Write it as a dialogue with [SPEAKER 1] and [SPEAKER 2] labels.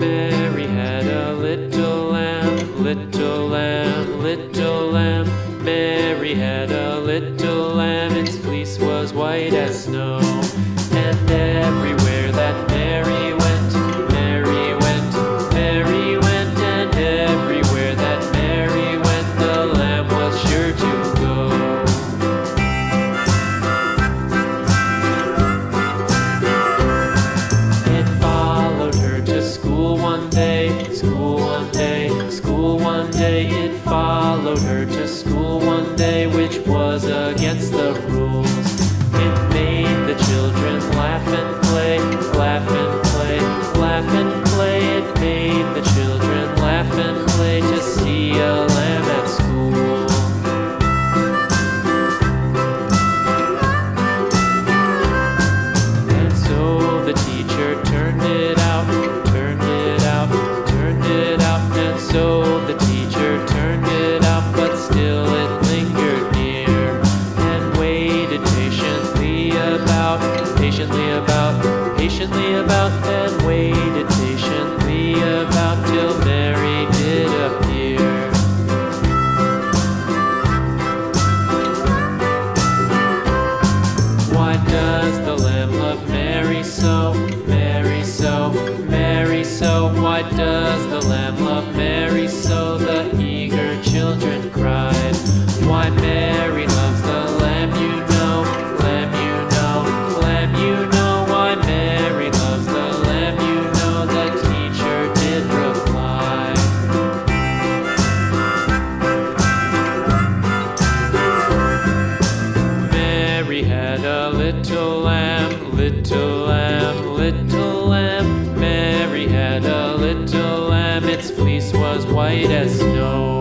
[SPEAKER 1] Mary had a little lamb, little lamb, little lamb. Mary had a little lamb, its fleece was white as snow. And everywhere that Mary went, Mary went, Mary went. And everywhere that Mary went, the lamb was sure to go. It followed her to school one day, school one day, school one day. It followed her to school one day, which was against the rules. It made the children laugh and play, laugh and play, laugh and play. It made the children laugh and play to see a lamb at school. And so the teacher turned it out, turned it out, turned it out. And so the teacher turned it out, but still it lingered near and waited patiently about, patiently about, patiently about, and waited patiently about till Mary did appear. Why does the lamb love Mary so, Mary so, Mary so? Why does the lamb love Mary so? The eager children cried. Why Mary loves the lamb, you know, lamb, you know, lamb, you know. Why Mary loves the lamb, you know, the teacher did reply. Mary had a little lamb, little lamb, little lamb. Mary had a little lamb, its fleece was white as snow.